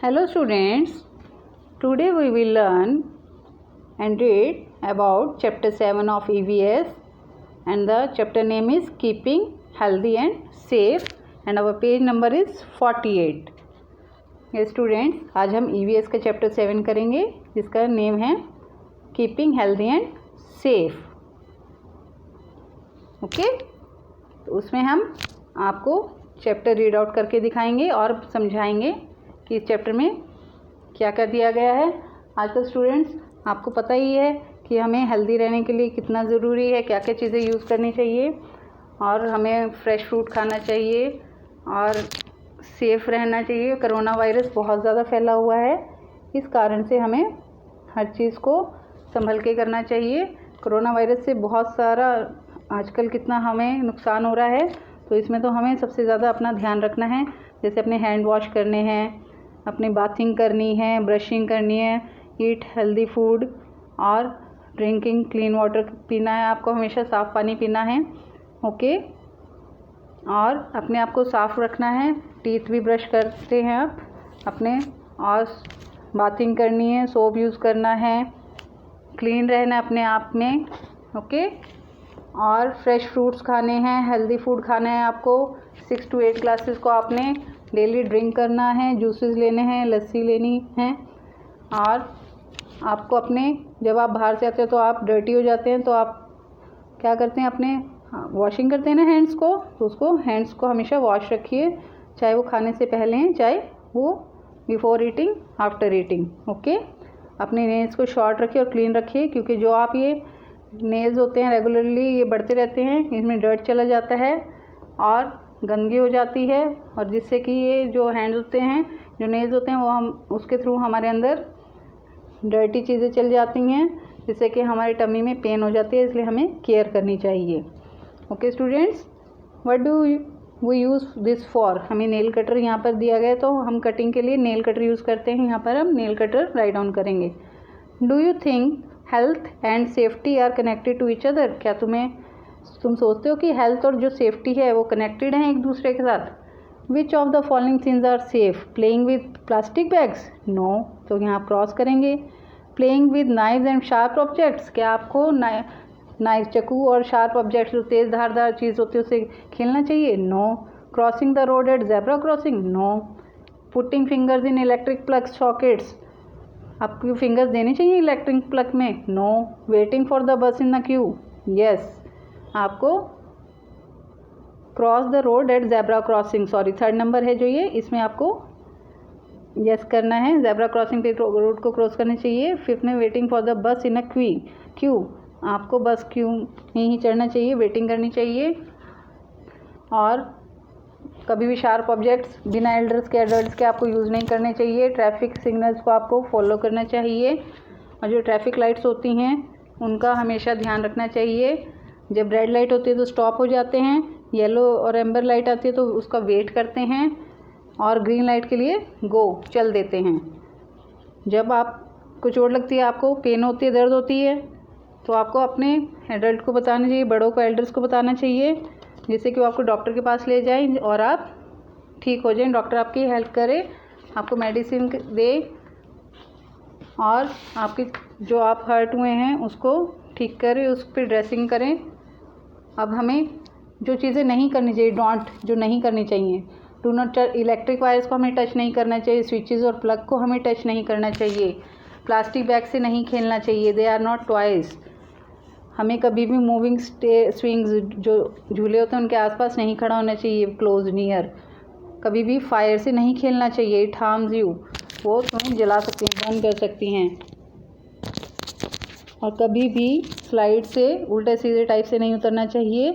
Hello students, today we will learn and read about chapter 7 of EVS and the chapter name is Keeping Healthy and Safe and our page number is 48. Yes students, आज हम EVS का chapter 7 करेंगे जिसका name है Keeping Healthy and Safe. Okay, तो उसमें हम आपको चैप्टर रीड आउट करके दिखाएंगे और समझाएंगे कि इस चैप्टर में क्या क्या दिया गया है. आजकल स्टूडेंट्स आपको पता ही है कि हमें हेल्दी रहने के लिए कितना ज़रूरी है, क्या क्या चीज़ें यूज़ करनी चाहिए और हमें फ्रेश फ्रूट खाना चाहिए और सेफ़ रहना चाहिए. कोरोना वायरस बहुत ज़्यादा फैला हुआ है, इस कारण से हमें हर चीज़ को संभल के करना चाहिए. कोरोना वायरस से बहुत सारा आजकल कितना हमें नुकसान हो रहा है, तो इसमें तो हमें सबसे ज़्यादा अपना ध्यान रखना है. जैसे अपने हैंड वॉश करने हैं, अपनी बाथिंग करनी है, ब्रशिंग करनी है, ईट हेल्दी फूड और ड्रिंकिंग क्लीन वाटर पीना है. आपको हमेशा साफ़ पानी पीना है. ओके, और अपने आप को साफ़ रखना है. टीथ भी ब्रश करते हैं आप अपने, और बाथिंग करनी है, सोप यूज़ करना है, क्लीन रहना है अपने आप में. ओके, और फ्रेश फ्रूट्स खाने हैं, हेल्दी फूड खाना है. आपको 6 to 8 ग्लासेस को आपने डेली ड्रिंक करना है. जूसेस लेने हैं, लस्सी लेनी है. और आपको अपने जब आप बाहर से आते हो तो आप डर्टी हो जाते हैं, तो आप क्या करते हैं, अपने वॉशिंग करते हैं ना हैंड्स को, तो उसको हैंड्स को हमेशा वॉश रखिए, चाहे वो खाने से पहले हैं, चाहे वो before eating, after eating. Okay, अपने नेल्स को शॉर्ट रखिए और क्लीन रखिए, क्योंकि जो आप ये नेल्स होते हैं रेगुलरली ये बढ़ते रहते हैं, इसमें डर्ट चला जाता है और गंदगी हो जाती है, और जिससे कि ये जो हैंड्स होते हैं, जो नेल्स होते हैं, वो हम उसके थ्रू हमारे अंदर डर्टी चीज़ें चल जाती हैं, जिससे कि हमारी टमी में पेन हो जाती है. इसलिए हमें केयर करनी चाहिए. Okay students, what do we use this for. हमें नेल कटर यहाँ पर दिया गया है, तो हम कटिंग के लिए नेल कटर यूज़ करते हैं. यहाँ पर हम नेल कटर राइट डाउन करेंगे. Do you think health and safety are connected to each other. क्या तुम सोचते हो कि हेल्थ और जो सेफ्टी है वो कनेक्टेड हैं एक दूसरे के साथ. Which of the following things are safe. Playing with plastic bags. No, तो यहाँ क्रॉस करेंगे. Playing with knives and sharp objects. क्या आपको नाइफ, चाकू और शार्प ऑब्जेक्ट्स जो तेज़ धारदार चीज़ होती है उससे खेलना चाहिए. No. Crossing the road at zebra crossing. No. Putting fingers in electric plug sockets. आपको फिंगर्स देने चाहिए इलेक्ट्रिक प्लग में. No. Waiting for the bus in the queue. Yes, आपको cross the road at zebra crossing. Sorry, 3rd number है जो ये, इसमें आपको यस करना है. ज़ेब्रा क्रॉसिंग पे रोड को क्रॉस करना चाहिए. 5th में waiting for the bus in a Q. आपको बस क्यू में ही चढ़ना चाहिए, वेटिंग करनी चाहिए. और कभी भी शार्प ऑब्जेक्ट्स बिना एडल्ट्स के आपको यूज़ नहीं करने चाहिए. ट्रैफिक सिग्नल्स को आपको फॉलो करना चाहिए, और जो ट्रैफिक लाइट्स होती हैं उनका हमेशा ध्यान रखना चाहिए. जब रेड लाइट होती है तो स्टॉप हो जाते हैं, येलो और एम्बर लाइट आती है तो उसका वेट करते हैं, और ग्रीन लाइट के लिए गो चल देते हैं. जब आपको चोट लगती है, आपको पेन होती है, दर्द होती है, तो आपको अपने एडल्ट को बताना चाहिए, बड़ों को, एल्डर्स को बताना चाहिए, जिससे कि वो आपको डॉक्टर के पास ले जाएं और आप ठीक हो जाएं. डॉक्टर आपकी हेल्प करे, आपको मेडिसिन दे, और आपकी जो आप हर्ट हुए हैं उसको ठीक करें, उस पर ड्रेसिंग करें. अब हमें जो चीज़ें नहीं करनी चाहिए, जो नहीं करनी चाहिए. Do not touch. Electric wires को हमें टच नहीं करना चाहिए. स्विचेस और प्लग को हमें टच नहीं करना चाहिए. प्लास्टिक बैग से नहीं खेलना चाहिए. They are not toys. हमें कभी भी मूविंग स्विंग्स जो झूले होते हैं उनके आसपास नहीं खड़ा होना चाहिए, क्लोज नियर. कभी भी फायर से नहीं खेलना चाहिए. It harms you. वो तुम्हें जला सकती हैं, बर्न कर सकती हैं. और कभी भी स्लाइड से उल्टे सीधे टाइप से नहीं उतरना चाहिए,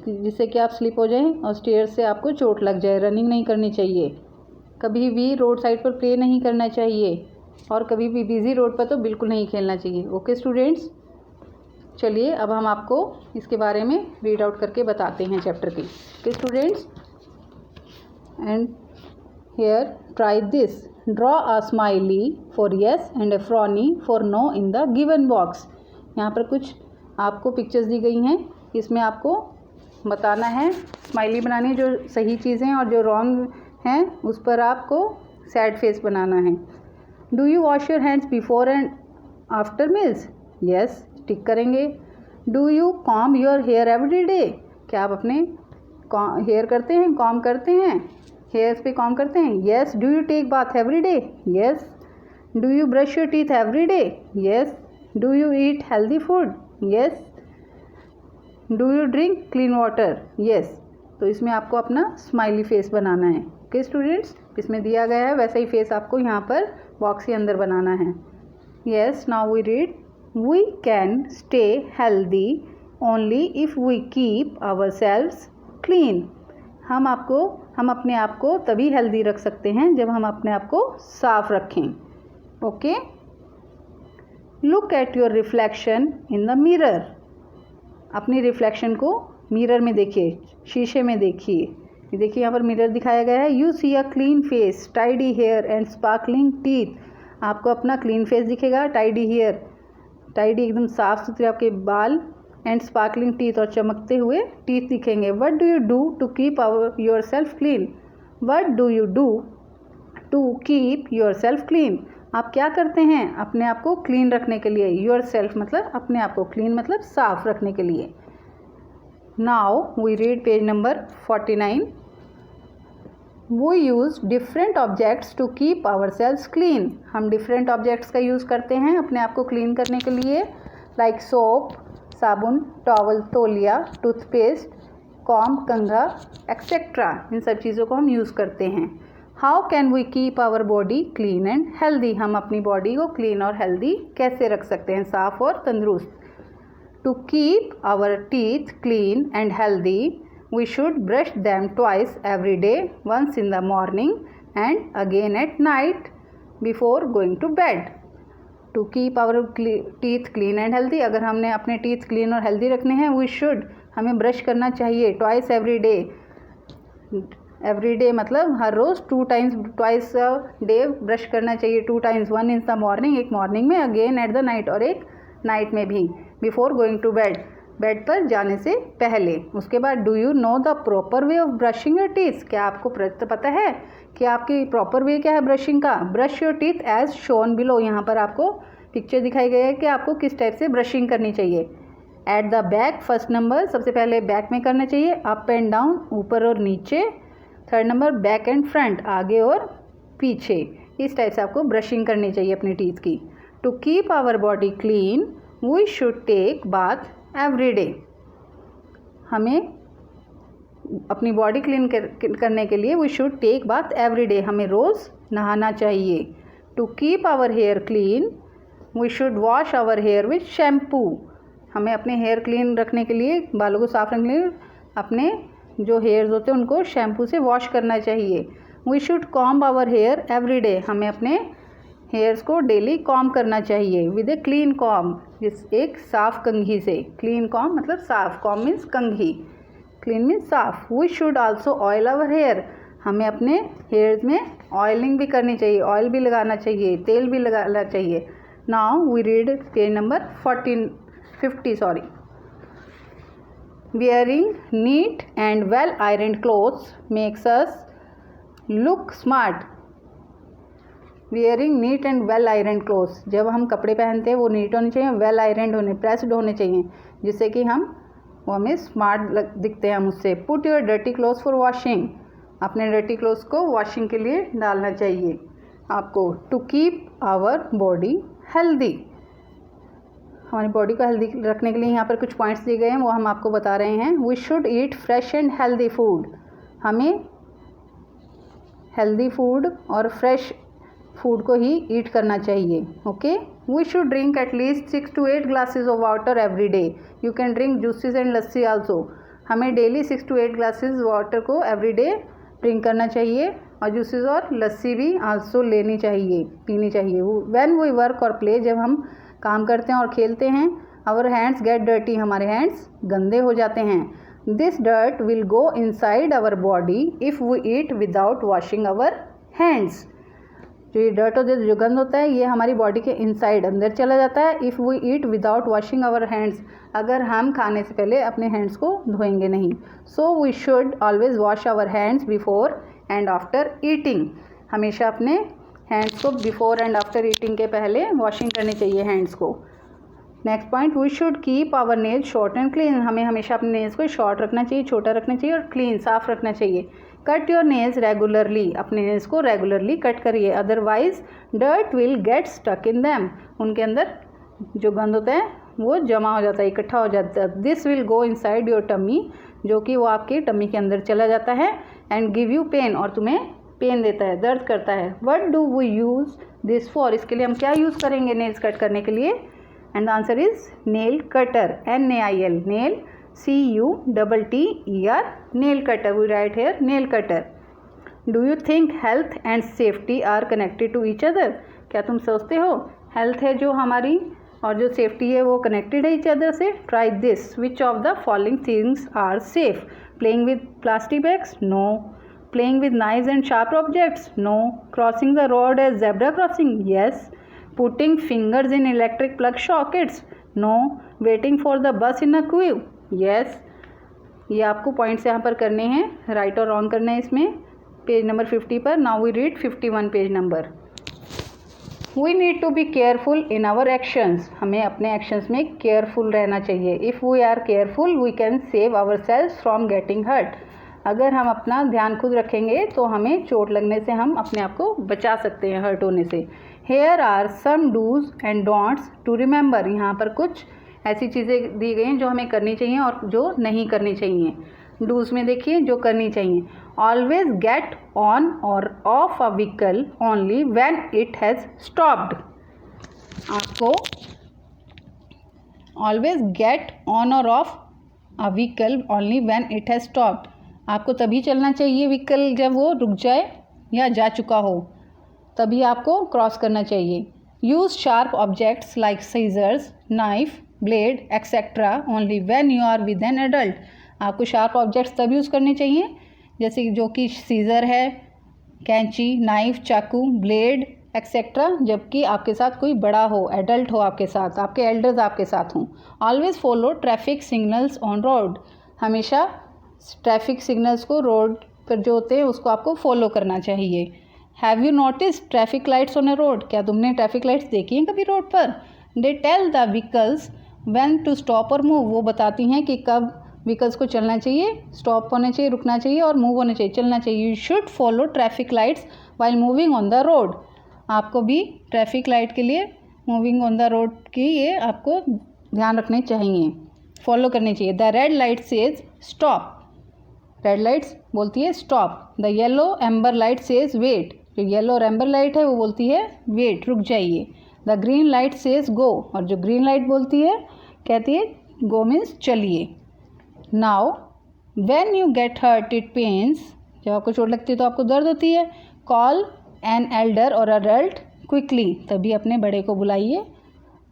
जिससे कि आप स्लिप हो जाएं और स्टेयर से आपको चोट लग जाए. रनिंग नहीं करनी चाहिए. कभी भी रोड साइड पर प्ले नहीं करना चाहिए, और कभी भी बिजी रोड पर तो बिल्कुल नहीं खेलना चाहिए. ओके स्टूडेंट्स, चलिए अब हम आपको इसके बारे में रीड आउट करके बताते हैं चैप्टर की. Okay students, and here try this. Draw a smiley for yes and a frowny for no in the given box. यहाँ पर कुछ आपको पिक्चर्स दी गई हैं, इसमें आपको बताना है, स्माइली बनानी है, जो सही चीज़ें और जो रॉन्ग हैं उस पर आपको सैड फेस बनाना है। Do you wash your hands before and after meals? Yes, tick करेंगे। Do you comb your hair every day? क्या आप अपने हेयर करते हैं, कॉम्ब करते हैं, हेयर्स पे कॉम्ब करते हैं? Yes. Do you take bath every day? Yes. Do you brush your teeth every day? Yes. Do you eat healthy food? Yes. Do you drink clean water? Yes. तो इसमें आपको अपना smiley face बनाना है। Okay students, इसमें दिया गया है वैसा ही फेस आपको यहाँ पर बॉक्स के अंदर बनाना है। Yes, now we read, we can stay healthy only if we keep ourselves clean. हम अपने आप को तभी हेल्दी रख सकते हैं जब हम अपने आप को साफ रखें। Okay, look at your reflection in the mirror. अपनी रिफ्लेक्शन को मिरर में देखिए, शीशे में देखिए। देखिए यहाँ पर मिरर दिखाया गया है। You see a clean face, tidy hair and sparkling teeth. आपको अपना क्लीन फेस दिखेगा, टाइडी हेयर, टाइडी एकदम साफ सुथरे आपके बाल, एंड स्पार्कलिंग टीथ और चमकते हुए टीथ दिखेंगे। What do you do to keep yourself clean? What do you do to keep yourself clean? आप क्या करते हैं अपने आप को क्लीन रखने के लिए? योर सेल्फ मतलब अपने आप को, क्लीन मतलब साफ रखने के लिए। Now we read page number 49। We use different objects to keep ourselves clean. हम डिफरेंट ऑब्जेक्ट्स का यूज़ करते हैं अपने आप को क्लीन करने के लिए, लाइक सोप, साबुन, टॉवल, तौलिया, टूथपेस्ट, कॉम्ब, कंघा एक्सेट्रा। इन सब चीज़ों को हम यूज़ करते हैं। How can we keep our body clean and healthy? हम अपनी बॉडी को क्लीन और हेल्दी कैसे रख सकते हैं, साफ और तंदुरुस्त? To keep our teeth clean and healthy we should brush them twice every day, once in the morning and again at night before going to bed. To keep our teeth clean and healthy, अगर हमने अपने teeth clean और healthy रखने हैं, we should, हमें brush करना चाहिए twice every day. Every day मतलब हर रोज़ ट्वाइस डे ब्रश करना चाहिए, 2 टाइम्स, 1 इन द मॉर्निंग, एक मॉर्निंग में, अगेन एट द नाइट, और एक नाइट में भी, before going to bed, bed पर जाने से पहले। उसके बाद do you know the proper way of brushing your teeth? क्या आपको पता है कि आपकी प्रॉपर वे क्या है ब्रशिंग का? Brush your teeth as shown below. यहाँ पर आपको पिक्चर दिखाई गई है कि आपको किस टाइप से ब्रशिंग करनी चाहिए। At the back, first number, सबसे पहले बैक में करना चाहिए, अप एंड डाउन, ऊपर और नीचे। Third number back and front, आगे और पीछे। इस टाइप से आपको ब्रशिंग करनी चाहिए अपनी टीथ की। To keep our body clean we should take bath every day. हमें अपनी बॉडी क्लीन करने के लिए we should take bath every day, हमें रोज़ नहाना चाहिए। To keep our hair clean we should wash our hair with shampoo. हमें अपने हेयर क्लीन रखने के लिए, बालों को साफ रखने के लिए, अपने जो हेयर्स होते हैं उनको शैम्पू से वॉश करना चाहिए। We should comb our hair every day. हमें अपने हेयर्स को डेली कॉम्ब करना चाहिए विद ए क्लीन कॉम्ब, एक साफ कंघी से। क्लीन कॉम्ब मतलब साफ, कॉम्ब मीन्स कंघी, क्लीन मीन्स साफ। We should also oil our hair. हमें अपने हेयर्स में ऑयलिंग भी करनी चाहिए, ऑयल भी लगाना चाहिए, तेल भी लगाना चाहिए। Now we read page number 50. Wearing neat and well ironed clothes makes us look smart. Wearing neat and well ironed clothes, जब हम कपड़े पहनते हैं वो नीट होने चाहिए, वेल आयरनड होने, प्रेस्ड होने चाहिए, जिससे कि वो हमें स्मार्ट दिखते हैं हम उससे। Put your dirty clothes for washing. अपने डर्टी क्लोथ्स को वॉशिंग के लिए डालना चाहिए आपको। To keep our body healthy, हमारी बॉडी को हेल्दी रखने के लिए यहाँ पर कुछ पॉइंट्स दिए गए हैं, वो हम आपको बता रहे हैं। We should eat fresh and healthy food. हमें हेल्दी फूड और फ्रेश फूड को ही ईट करना चाहिए। Okay, we should drink at least 6 to 8 glasses of water every day. You can drink juices and lassi also. हमें डेली 6 to 8 ग्लासेस वाटर को every day drink करना चाहिए, और जूसेस और लस्सी भी आल्सो लेनी चाहिए, पीनी चाहिए। व्हेन वी वर्क और प्ले, जब हम काम करते हैं और खेलते हैं, आवर हैंड्स गेट डर्टी, हमारे हैंड्स गंदे हो जाते हैं। This dirt will go inside our body if we eat without washing our hands. जो ये डर्ट होता है, जो गंद होता है, ये हमारी बॉडी के इनसाइड अंदर चला जाता है। If we eat without washing our hands, अगर हम खाने से पहले अपने हैंड्स को धोएंगे नहीं। So we should always wash our hands before and after eating. हमेशा अपने हैंड्स को बिफोर एंड आफ्टर ईटिंग के पहले वॉशिंग करनी चाहिए हैंड्स को। Next point, we should keep our nails short and clean. हमें हमेशा अपने नेल्स को शॉर्ट रखना चाहिए, छोटा रखना चाहिए और क्लीन साफ रखना चाहिए। कट योर नेल्स रेगुलरली, अपने नेल्स को रेगुलरली कट करिए, otherwise dirt will get stuck in them. उनके अंदर जो गंद होता है वो जमा हो जाता है, इकट्ठा हो जाता है। This will go inside your tummy, जो कि वो आपके टमी के अंदर चला जाता है, एंड गिव यू पेन, और तुम्हें पेन देता है, दर्द करता है। What do we use this for, इसके लिए हम क्या यूज़ करेंगे नेल्स कट करने के लिए? And the answer is nail cutter, NAIL, nail CUTTER, nail cutter. We write here nail cutter. Do you think health and safety are connected to each other, क्या तुम सोचते हो हेल्थ है जो हमारी और जो सेफ्टी है वो कनेक्टेड है ईच अदर से? Try this, which of the following things are safe? Playing with plastic bags? No. Playing with knives and sharp objects? No. Crossing the road as zebra crossing? Yes. Putting fingers in electric plug sockets? No. Waiting for the bus in a Q? Yes. ये आपको points यहाँ पर करने हैं, right और wrong करना है इसमें। पेज नंबर 50 पर। Now we read 51 page number. We need to be careful in our actions, हमें अपने एक्शंस में केयरफुल रहना चाहिए। If we are careful we can save ourselves from getting hurt, अगर हम अपना ध्यान खुद रखेंगे तो हमें चोट लगने से हम अपने आप को बचा सकते हैं, हर्ट होने से। Here are some dos and don'ts to remember, यहाँ पर कुछ ऐसी चीज़ें दी गई हैं जो हमें करनी चाहिए और जो नहीं करनी चाहिए। डूज में देखिए जो करनी चाहिए, ऑलवेज गेट ऑन और of a vehicle only when it has stopped. आपको ऑलवेज गेट ऑन और of a vehicle only when it has stopped, आपको तभी चलना चाहिए व्हीकल जब वो रुक जाए या जा चुका हो, तभी आपको क्रॉस करना चाहिए। Use sharp objects like scissors, knife, blade etcetera only when you are with an adult, आपको शार्प ऑब्जेक्ट्स तब यूज़ करने चाहिए जैसे जो कि सीज़र है, कैंची, नाइफ, चाकू, ब्लेड एक्सेट्रा, जबकि आपके साथ कोई बड़ा हो, एडल्ट हो आपके साथ, आपके एल्डर्स आपके साथ हों। Always follow traffic signals on road, हमेशा ट्रैफिक सिग्नल्स को रोड पर जो होते हैं उसको आपको फॉलो करना चाहिए। Have you notice traffic lights on a road, क्या तुमने ट्रैफिक लाइट्स देखी हैं कभी रोड पर? They tell the vehicles when to stop और मूव, वो बताती हैं कि कब व्हीकल्स को चलना चाहिए, स्टॉप होना चाहिए, रुकना चाहिए और मूव होना चाहिए, चलना चाहिए। You should follow traffic lights while moving on the road, आपको भी ट्रैफिक लाइट के लिए मूविंग ऑन द रोड की ये आपको ध्यान रखने चाहिए, फॉलो करनी चाहिए। The red light says stop, red lights बोलती है stop. The yellow amber light says wait, जो येलो और एम्बर लाइट है वो बोलती है वेट, रुक जाइए। The green light says go, और जो ग्रीन लाइट बोलती है कहती है गो मीन्स चलिए। Now when you get hurt it pains, जब आपको चोट लगती है तो आपको दर्द होती है। Call an elder or adult quickly, तभी अपने बड़े को बुलाइए,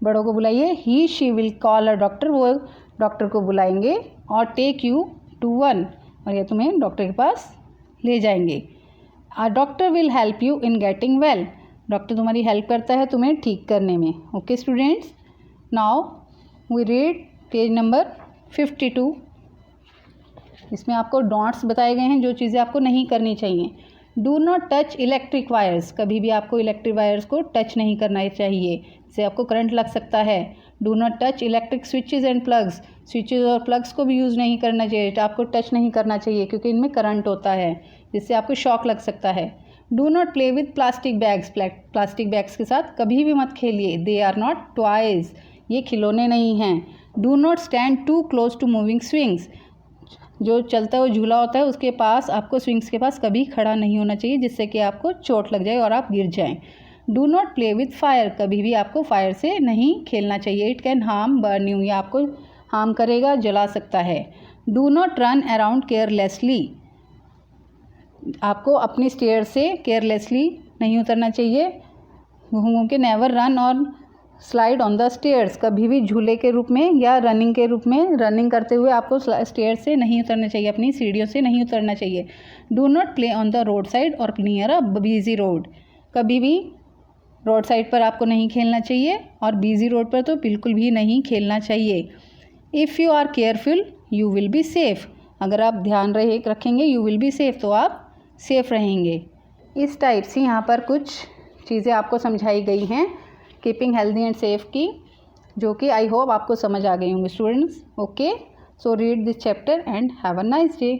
बड़ों को बुलाइए। He she will call a doctor, वो डॉक्टर को बुलाएंगे। और टेक यू टू वन, और ये तुम्हें डॉक्टर के पास ले जाएंगे। A doctor will help you in getting well, doctor तुम्हारी हेल्प करता है तुम्हें ठीक करने में। Okay students, now we read page number 52। इसमें आपको डोंट्स बताए गए हैं, जो चीज़ें आपको नहीं करनी चाहिए। Do not touch electric wires, कभी भी आपको इलेक्ट्रिक वायर्स को टच नहीं करना चाहिए, इससे आपको करंट लग सकता है। Do not touch electric switches and plugs, switches और प्लग्स को भी यूज़ नहीं करना चाहिए, आपको टच नहीं करना चाहिए क्योंकि इनमें करंट होता है जिससे आपको शॉक लग सकता है। Do not play with plastic bags, plastic bags के साथ कभी भी मत खेलिए। दे आर नॉट टॉयज़, ये खिलौने नहीं हैं। Do not stand too close to moving swings, जो चलता हुआ झूला होता है उसके पास आपको, स्विंग्स के पास कभी खड़ा नहीं होना चाहिए जिससे कि आपको चोट लग जाए और आप गिर जाएं। Do not play with fire, कभी भी आपको फायर से नहीं खेलना चाहिए। It can harm burn you, या आपको हार्म करेगा, जला सकता है। Do not run around carelessly, आपको अपनी स्टेयर से केयरलेसली नहीं उतरना चाहिए, घूम घूम के। नेवर रन और स्लाइड ऑन द स्टेयर्स, कभी भी झूले के रूप में या रनिंग के रूप में रनिंग करते हुए आपको स्टेयर से नहीं उतरना चाहिए, अपनी सीढ़ियों से नहीं उतरना चाहिए। Do not play on the road side और नियर अ बिजी रोड, कभी भी रोड साइड पर आपको नहीं खेलना चाहिए और बिजी रोड पर तो बिल्कुल भी नहीं खेलना चाहिए। If you are careful you will be safe, अगर आप ध्यान रखेंगे यू विल बी सेफ़, तो आप सेफ़ रहेंगे। इस टाइप से यहाँ पर कुछ चीज़ें आपको समझाई गई हैं कीपिंग हेल्दी एंड सेफ की, जो कि आई होप आपको समझ आ गई होंगी students. Okay, so read this chapter and have a nice day.